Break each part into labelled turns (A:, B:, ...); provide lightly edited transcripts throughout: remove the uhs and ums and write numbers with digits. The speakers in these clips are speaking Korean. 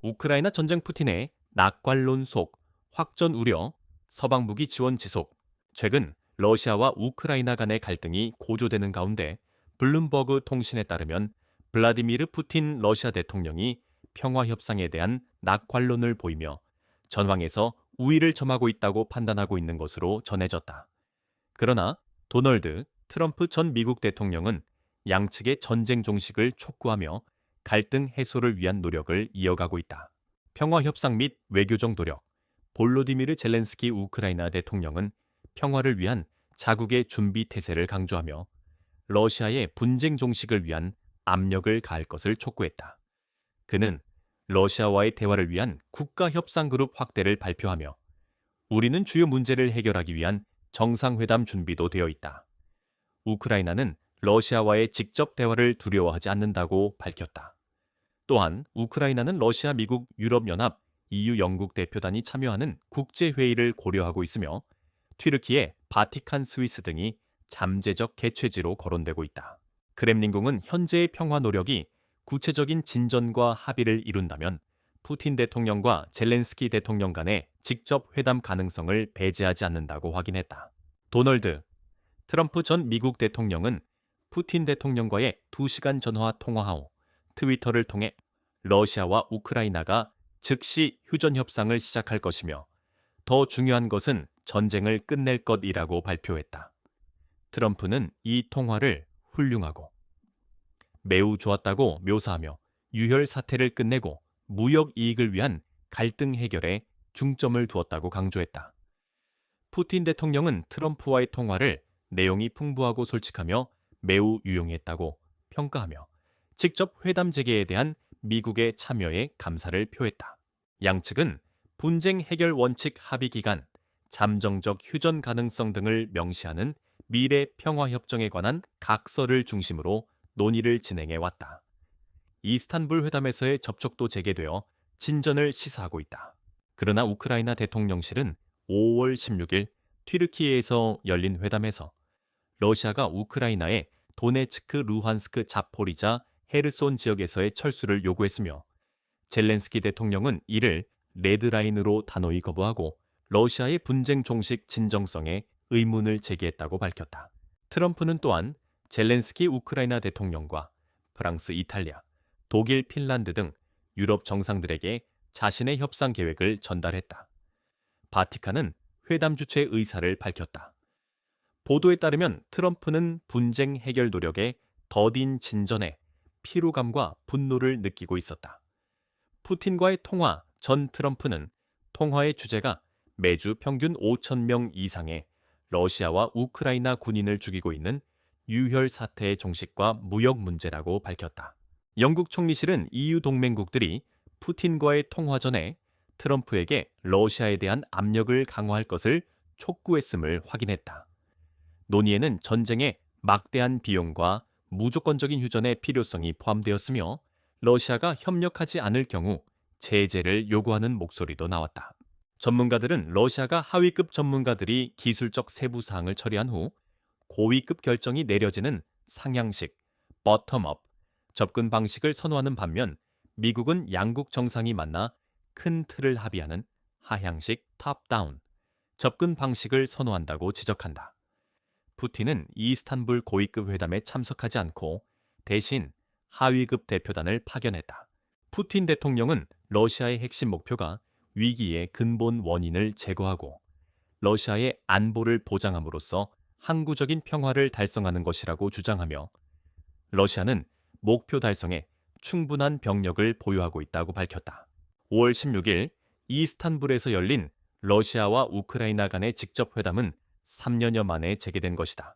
A: 우크라이나 전쟁 푸틴의 낙관론 속, 확전 우려, 서방 무기 지원 지속. 최근 러시아와 우크라이나 간의 갈등이 고조되는 가운데 블룸버그 통신에 따르면 블라디미르 푸틴 러시아 대통령이 평화 협상에 대한 낙관론을 보이며 전황에서 우위를 점하고 있다고 판단하고 있는 것으로 전해졌다. 그러나 도널드 트럼프 전 미국 대통령은 양측의 전쟁 종식을 촉구하며 갈등 해소를 위한 노력을 이어가고 있다. 평화 협상 및 외교적 노력. 볼로디미르 젤렌스키 우크라이나 대통령은 평화를 위한 자국의 준비 태세를 강조하며 러시아의 분쟁 종식을 위한 압력을 가할 것을 촉구했다. 그는 러시아와의 대화를 위한 국가협상그룹 확대를 발표하며 우리는 주요 문제를 해결하기 위한 정상회담 준비도 되어 있다. 우크라이나는 러시아와의 직접 대화를 두려워하지 않는다고 밝혔다. 또한 우크라이나는 러시아, 미국, 유럽연합, EU, 영국 대표단이 참여하는 국제회의를 고려하고 있으며 튀르키예, 바티칸, 스위스 등이 잠재적 개최지로 거론되고 있다. 크렘린궁은 현재의 평화 노력이 구체적인 진전과 합의를 이룬다면 푸틴 대통령과 젤렌스키 대통령 간의 직접 회담 가능성을 배제하지 않는다고 확인했다. 도널드 트럼프 전 미국 대통령은 푸틴 대통령과의 2시간 전화 통화 후 트위터를 통해 러시아와 우크라이나가 즉시 휴전 협상을 시작할 것이며 더 중요한 것은 전쟁을 끝낼 것이라고 발표했다. 트럼프는 이 통화를 훌륭하고 매우 좋았다고 묘사하며 유혈 사태를 끝내고 무역 이익을 위한 갈등 해결에 중점을 두었다고 강조했다. 푸틴 대통령은 트럼프와의 통화를 내용이 풍부하고 솔직하며 매우 유용했다고 평가하며 직접 회담 재개에 대한 미국의 참여에 감사를 표했다. 양측은 분쟁 해결 원칙 합의 기간, 잠정적 휴전 가능성 등을 명시하는 미래 평화 협정에 관한 각서를 중심으로 논의를 진행해 왔다. 이스탄불 회담에서의 접촉도 재개되어 진전을 시사하고 있다. 그러나 우크라이나 대통령실은 5월 16일 튀르키예에서 열린 회담에서 러시아가 우크라이나의 도네츠크, 루한스크, 자포리자, 헤르손 지역에서의 철수를 요구했으며 젤렌스키 대통령은 이를 레드라인으로 단호히 거부하고 러시아의 분쟁 종식 진정성에 의문을 제기했다고 밝혔다. 트럼프는 또한 젤렌스키 우크라이나 대통령과 프랑스, 이탈리아, 독일, 핀란드 등 유럽 정상들에게 자신의 협상 계획을 전달했다. 바티칸은 회담 주최 의사를 밝혔다. 보도에 따르면 트럼프는 분쟁 해결 노력에 더딘 진전에 피로감과 분노를 느끼고 있었다. 푸틴과의 통화 전 트럼프는 통화의 주제가 매주 평균 5,000명 이상의 러시아와 우크라이나 군인을 죽이고 있는 유혈 사태의 종식과 무역 문제라고 밝혔다. 영국 총리실은 EU 동맹국들이 푸틴과의 통화 전에 트럼프에게 러시아에 대한 압력을 강화할 것을 촉구했음을 확인했다. 논의에는 전쟁의 막대한 비용과 무조건적인 휴전의 필요성이 포함되었으며 러시아가 협력하지 않을 경우 제재를 요구하는 목소리도 나왔다. 전문가들은 러시아가 하위급 전문가들이 기술적 세부 사항을 처리한 후 고위급 결정이 내려지는 상향식, 버텀업 접근 방식을 선호하는 반면 미국은 양국 정상이 만나 큰 틀을 합의하는 하향식 탑다운 접근 방식을 선호한다고 지적한다. 푸틴은 이스탄불 고위급 회담에 참석하지 않고 대신 하위급 대표단을 파견했다. 푸틴 대통령은 러시아의 핵심 목표가 위기의 근본 원인을 제거하고 러시아의 안보를 보장함으로써 항구적인 평화를 달성하는 것이라고 주장하며 러시아는 목표 달성에 충분한 병력을 보유하고 있다고 밝혔다. 5월 16일 이스탄불에서 열린 러시아와 우크라이나 간의 직접 회담은 3년여 만에 재개된 것이다.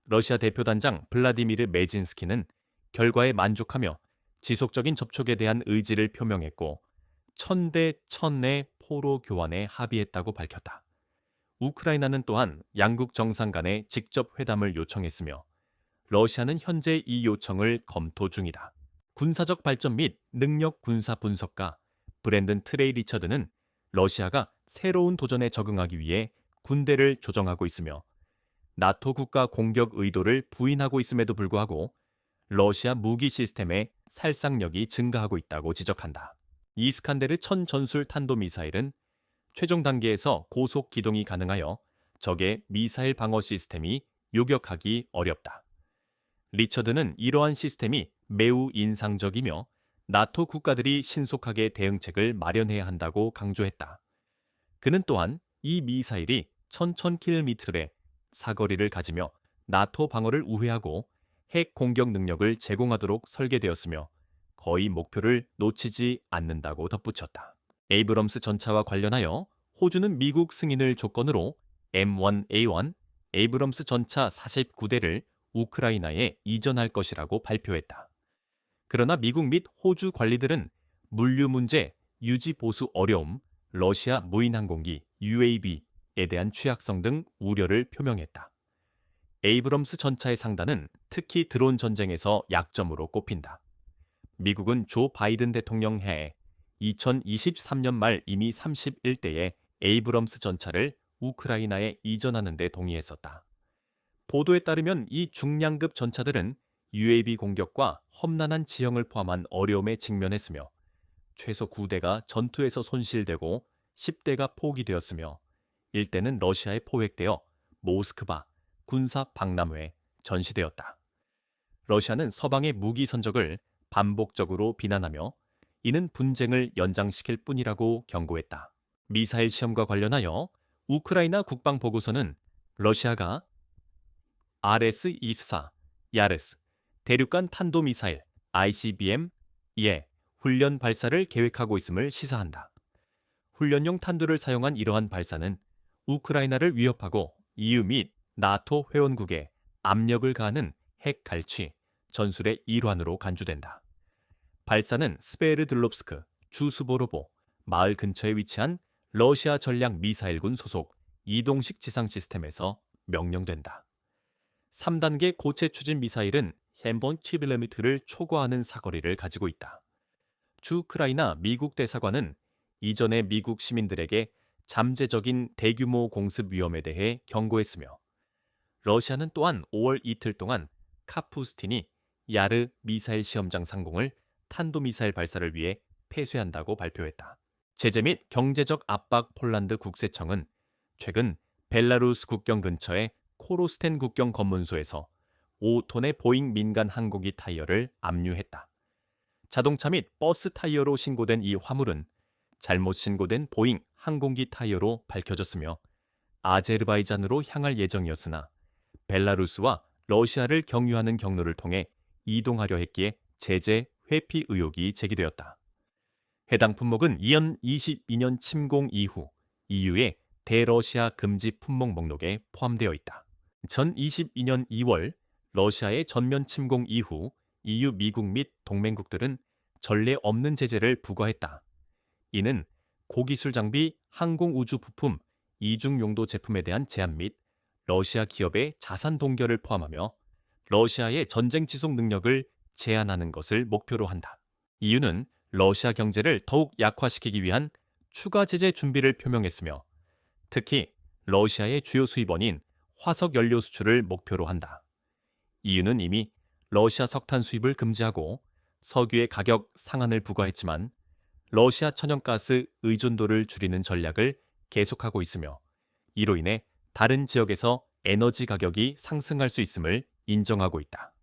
A: 러시아 대표단장 블라디미르 메진스키는 결과에 만족하며 지속적인 접촉에 대한 의지를 표명했고 1000대 1000의 포로 교환에 합의했다고 밝혔다. 우크라이나는 또한 양국 정상 간의 직접 회담을 요청했으며 러시아는 현재 이 요청을 검토 중이다. 군사적 발전 및 능력 군사 분석가 브랜든 트레이 리처드는 러시아가 새로운 도전에 적응하기 위해 군대를 조정하고 있으며 나토 국가 공격 의도를 부인하고 있음에도 불구하고 러시아 무기 시스템의 살상력이 증가하고 있다고 지적한다. 이스칸데르 천전술 탄도미사일은 최종 단계에서 고속 기동이 가능하여 적의 미사일 방어 시스템이 요격하기 어렵다. 리처드는 이러한 시스템이 매우 인상적이며 나토 국가들이 신속하게 대응책을 마련해야 한다고 강조했다. 그는 또한 이 미사일이 1000km의 사거리를 가지며 나토 방어를 우회하고 핵 공격 능력을 제공하도록 설계되었으며 거의 목표를 놓치지 않는다고 덧붙였다. 에이브럼스 전차와 관련하여 호주는 미국 승인을 조건으로 M1A1 에이브럼스 전차 49대를 우크라이나에 이전할 것이라고 발표했다. 그러나 미국 및 호주 관리들은 물류 문제, 유지 보수 어려움, 러시아 무인항공기 UAV에 대한 취약성 등 우려를 표명했다. 에이브럼스 전차의 상단은 특히 드론 전쟁에서 약점으로 꼽힌다. 미국은 조 바이든 대통령 해에 2023년 말 이미 31대의 에이브럼스 전차를 우크라이나에 이전하는 데 동의했었다. 보도에 따르면 이 중량급 전차들은 UAV 공격과 험난한 지형을 포함한 어려움에 직면했으며 최소 9대가 전투에서 손실되고 10대가 포기되었으며 1대는 러시아에 포획되어 모스크바 군사 박람회에 전시되었다. 러시아는 서방의 무기 선적을 반복적으로 비난하며 이는 분쟁을 연장시킬 뿐이라고 경고했다. 미사일 시험과 관련하여 우크라이나 국방보고서는 러시아가 RS-24, 야르스, 대륙간 탄도미사일 ICBM의 훈련 발사를 계획하고 있음을 시사한다. 훈련용 탄두를 사용한 이러한 발사는 우크라이나를 위협하고 EU 및 나토 회원국에 압력을 가하는 핵 갈취, 전술의 일환으로 간주된다. 발사는 스베르들롭스크, 주스보로보 마을 근처에 위치한 러시아 전략 미사일군 소속 이동식 지상 시스템에서 명령된다. 3단계 고체 추진 미사일은 1000km를 초과하는 사거리를 가지고 있다. 주 우크라이나 미국 대사관은 이전에 미국 시민들에게 잠재적인 대규모 공습 위험에 대해 경고했으며 러시아는 또한 5월 이틀 동안 카푸스틴이 야르 미사일 시험장 상공을 탄도미사일 발사를 위해 폐쇄한다고 발표했다. 제재 및 경제적 압박 폴란드 국세청은 최근 벨라루스 국경 근처의 코로스텐 국경 검문소에서 5톤의 보잉 민간 항공기 타이어를 압류했다. 자동차 및 버스 타이어로 신고된 이 화물은 잘못 신고된 보잉 항공기 타이어로 밝혀졌으며 아제르바이잔으로 향할 예정이었으나 벨라루스와 러시아를 경유하는 경로를 통해 이동하려 했기에 제재 회피 의혹이 제기되었다. 해당 품목은 2022년 침공 이후 EU의 대러시아 금지 품목 목록에 포함되어 있다. 2022년 2월 러시아의 전면 침공 이후 EU 미국 및 동맹국들은 전례 없는 제재를 부과했다. 이는 고기술 장비, 항공우주 부품, 이중 용도 제품에 대한 제한 및 러시아 기업의 자산 동결을 포함하며 러시아의 전쟁 지속 능력을 제한하는 것을 목표로 한다. EU는 러시아 경제를 더욱 약화시키기 위한 추가 제재 준비를 표명했으며 특히 러시아의 주요 수입원인 화석 연료 수출을 목표로 한다. EU는 이미 러시아 석탄 수입을 금지하고 석유의 가격 상한을 부과했지만 러시아 천연가스 의존도를 줄이는 전략을 계속하고 있으며 이로 인해 다른 지역에서 에너지 가격이 상승할 수 있음을 인정하고 있다.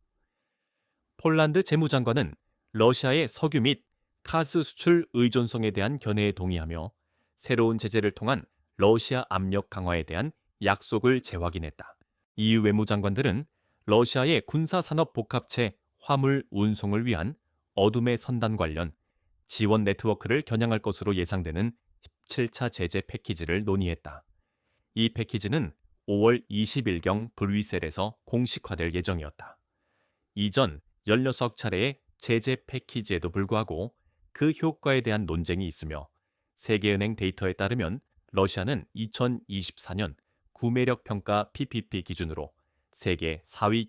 A: 폴란드 재무장관은 러시아의 석유 및 가스 수출 의존성에 대한 견해에 동의하며 새로운 제재를 통한 러시아 압력 강화에 대한 약속을 재확인했다. EU 외무장관들은 러시아의 군사산업 복합체 화물 운송을 위한 어둠의 선단 관련 지원 네트워크를 겨냥할 것으로 예상되는 17차 제재 패키지를 논의했다. 이 패키지는 5월 20일경 브뤼셀에서 공식화될 예정이었다. 이전 16차례의 제재 패키지에도 불구하고 그 효과에 대한 논쟁이 있으며 세계은행 데이터에 따르면 러시아는 2024년 구매력 평가 PPP 기준으로 세계 4위